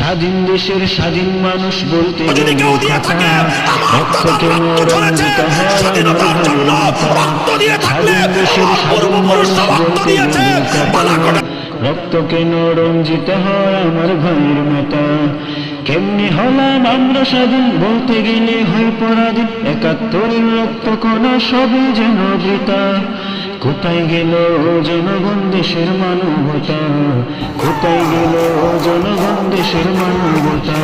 স্বাধীন দেশের স্বাধীন মানুষ বলতে গেলে কথা রক্ত কেন রঞ্জিত হয় আমার ভাইয়ের মাথা। স্বাধীন দেশের স্বাধীন মানুষ বলতে গেলে কথা রক্ত কেন রঞ্জিত হয় আমার ভাইয়ের মাথা। কেমনি হলাম আমরা স্বাধীন বলতে গেলে হয় পরাধীন, ৭১-এর রক্ত কণা সবই যেন বৃথা। কোথায় গেল জনগণ দেশের মানবতা, কোথায় গেল জনগণ দেশের মানবতা।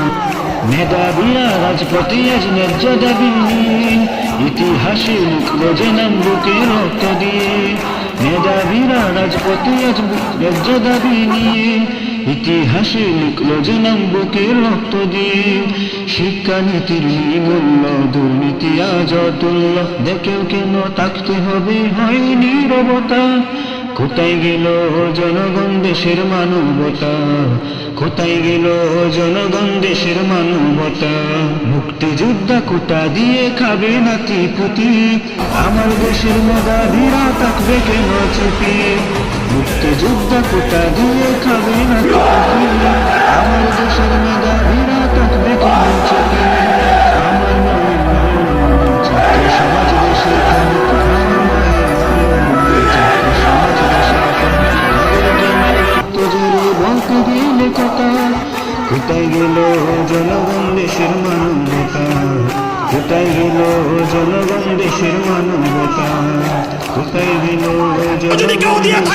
মেধাবীরা রাজপথে আজ ন্যায্য দাবি নিয়ে, ইতিহাসে লিখলো যে নাম বুকে রক্ত দিয়ে। মেধাবীরা রাজপথে আজ ন্যায্য দাবি নিয়ে, ইতিহাসে লিখলো যে নাম বুকে রক্ত দিয়ে। শিক্ষানীতির মূল্য দুর্নীতি আজ অতুল্য, দেখেও কেন থাকতে হবে হয় নীরবতা। কোথায় গেল জনগণ দেশের মানবতা, কোথায় গেল জনগণ দেশের মানবতা। মুক্তিযোদ্ধা কোটা দিয়ে খাবে নাতি পুতি, আমার দেশের মেধাবীরা থাকবে কেন চুপি। মুক্তিযোদ্ধা কোটা দিয়ে খাবে নাতি পুতি, আমার দেশের মেধাবীরা থাকবে কেন চুপি। আমার নয় ছাত্র সমাজ দেশের বলতে গেলে কথা। কোথায় গেল জনগণ দেশের মানবতা, কোথায় গেল জনগণ দেশের মানবতা, কোথায় গেল জনগণ।